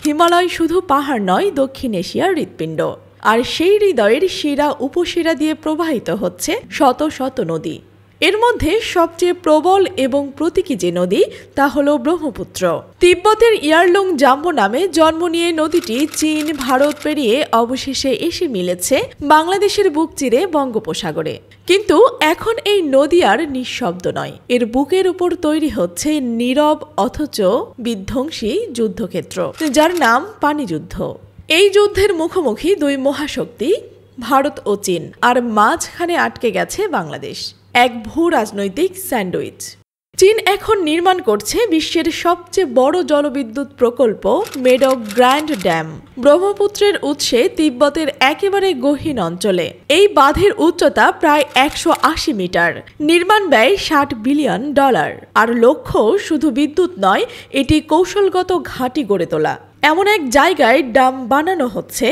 হিমালয় শুধু পাহাড় নয়, দক্ষিণ এশিয়ার হৃৎপিণ্ড। আর সেই হৃদয়ের শিরা উপশিরা দিয়ে প্রবাহিত হচ্ছে শত শত নদী। এর মধ্যে সবচেয়ে প্রবল এবং প্রতীকী যে নদী তা হল ব্রহ্মপুত্র। তিব্বতের ইয়ারলুং জাম্বো নামে জন্ম নিয়ে নদীটি চীন, ভারত পেরিয়ে অবশেষে এসে মিলেছে বাংলাদেশের বুক চিরে বঙ্গোপসাগরে। কিন্তু এখন এই নদী আর নিঃশব্দ নয়, এর বুকের উপর তৈরি হচ্ছে নীরব অথচ বিধ্বংসী যুদ্ধক্ষেত্র, যার নাম পানিযুদ্ধ। এই যুদ্ধের মুখোমুখি দুই মহাশক্তি, ভারত ও চীন, আর মাঝখানে আটকে গেছে বাংলাদেশ, এক ভূ রাজনৈতিক স্যান্ডউইচ। চীন এখন নির্মাণ করছে বিশ্বের সবচেয়ে বড় জলবিদ্যুৎ প্রকল্প মেডক গ্র্যান্ড ড্যাম ব্রহ্মপুত্রের উৎসে তিব্বতের একেবারে গহীন অঞ্চলে। এই বাঁধের উচ্চতা প্রায় 180 মিটার, নির্মাণ ব্যয় $60 বিলিয়ন। আর লক্ষ্য শুধু বিদ্যুৎ নয়, এটি কৌশলগত ঘাঁটি গড়ে তোলা। এমন এক জায়গায় ড্যাম বানানো হচ্ছে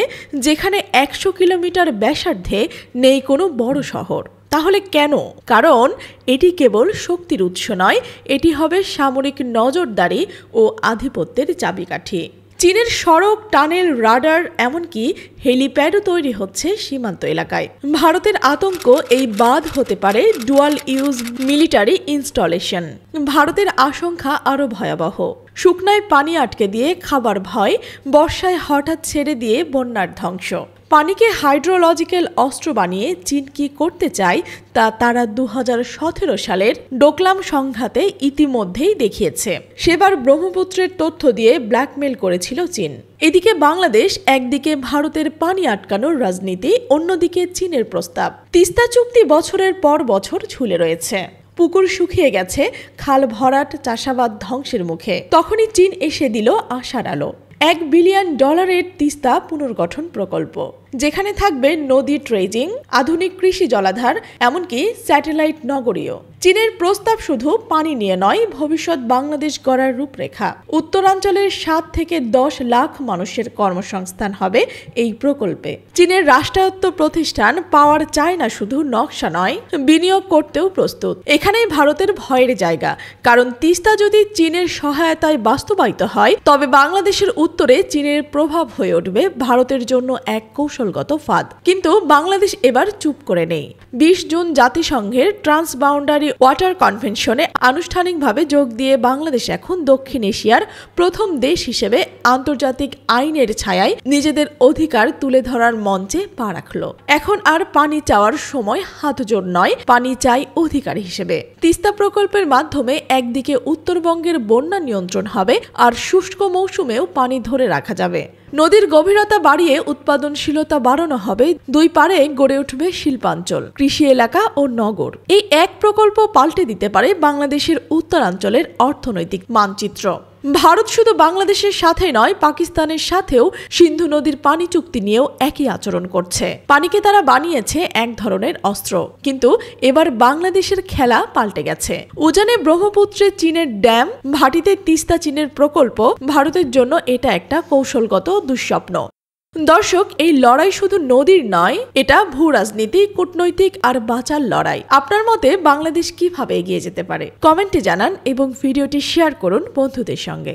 যেখানে 100 কিলোমিটার ব্যাসার্ধে নেই কোনো বড় শহর। তাহলে কেন? কারণ এটি কেবল শক্তির উৎস নয়, এটি হবে সামরিক নজরদারি ও আধিপত্যের চাবিকাঠি। চীনের সড়ক, টানেল, রাডার, এমনকি হেলিপ্যাডও তৈরি হচ্ছে সীমান্ত এলাকায়। ভারতের আতঙ্ক, এই বাঁধ হতে পারে ডুয়াল ইউজ মিলিটারি ইনস্টলেশন। ভারতের আশঙ্কা আরও ভয়াবহ, শুকনায় পানি আটকে দিয়ে খাবার ভয়, বর্ষায় হঠাৎ ছেড়ে দিয়ে বন্যার ধ্বংস। পানিকে হাইড্রোলজিক্যাল অস্ত্র বানিয়ে চীন কি করতে চায় তা তারা 2017 সালের ডোকলাম সংঘাতে ইতিমধ্যেই দেখিয়েছে। সেবার ব্রহ্মপুত্রের তথ্য দিয়ে ব্ল্যাকমেল করেছিল চীন। এদিকে বাংলাদেশ, একদিকে ভারতের পানি আটকানোর রাজনীতি, অন্যদিকে চীনের প্রস্তাব। তিস্তা চুক্তি বছরের পর বছর ঝুলে রয়েছে, পুকুর শুকিয়ে গেছে, খাল ভরাট, চাষাবাদ ধ্বংসের মুখে। তখনই চীন এসে দিল আশার আলো, $1 বিলিয়ন তিস্তা পুনর্গঠন প্রকল্প, যেখানে থাকবে নদী ড্রেজিং, আধুনিক কৃষি জলাধার, এমনকি স্যাটেলাইট নগরীয়। চীনের প্রস্তাব শুধু পানি নিয়ে নয়, ভবিষ্যৎ বাংলাদেশ গড়ার রূপরেখা। উত্তরাঞ্চলের 7 থেকে 10 লাখ মানুষের কর্মসংস্থান হবে এই প্রকল্পে। চীনের রাষ্ট্রায়ত্ত প্রতিষ্ঠান পাওয়ার চায় না শুধু নকশা নয়, বিনিয়োগ করতেও প্রস্তুত। এখানেই ভারতের ভয়ের জায়গা, কারণ তিস্তা যদি চীনের সহায়তায় বাস্তবায়িত হয় তবে বাংলাদেশের উত্তরে চীনের প্রভাব হয়ে উঠবে ভারতের জন্য এক কৌশলগত ফাঁদ। কিন্তু বাংলাদেশ এবার চুপ করে নেই। 20 জুন জাতিসংঘের ট্রান্সবাউন্ডারি ওয়াটার কনভেনশনে আনুষ্ঠানিকভাবে যোগ দিয়ে বাংলাদেশ এখন দক্ষিণ এশিয়ার প্রথম দেশ হিসেবে আন্তর্জাতিক আইনের ছায়ায় নিজেদের অধিকার তুলে ধরার মঞ্চে পা রাখল। এখন আর পানি চাওয়ার সময় হাতজোড় নয়, পানি চাই অধিকার হিসেবে। তিস্তা প্রকল্পের মাধ্যমে একদিকে উত্তরবঙ্গের বন্যা নিয়ন্ত্রণ হবে, আর শুষ্ক মৌসুমেও পানি ধরে রাখা যাবে। নদীর গভীরতা বাড়িয়ে উৎপাদনশীলতা বাড়ানো হবে, দুই পারে গড়ে উঠবে শিল্পাঞ্চল, কৃষি এলাকা ও নগর। এই এক প্রকল্প পাল্টে দিতে পারে বাংলাদেশের উত্তরাঞ্চলের অর্থনৈতিক মানচিত্র। ভারত শুধু বাংলাদেশের সাথে নয়, পাকিস্তানের সাথেও সিন্ধু নদীর পানি চুক্তি নিয়েও একই আচরণ করছে। পানিকে তারা বানিয়েছে এক ধরনের অস্ত্র, কিন্তু এবার বাংলাদেশের খেলা পাল্টে গেছে। উজানে ব্রহ্মপুত্রে চীনের ড্যাম, ভাটিতে তিস্তা চীনের প্রকল্প। ভারতের জন্য এটা একটা কৌশলগত দুঃস্বপ্ন। দর্শক, এই লড়াই শুধু নদীর নয়, এটা ভূ রাজনীতি, কূটনৈতিক আর বাঁচার লড়াই। আপনার মতে বাংলাদেশ কিভাবে এগিয়ে যেতে পারে? কমেন্টে জানান এবং ভিডিওটি শেয়ার করুন বন্ধুদের সঙ্গে।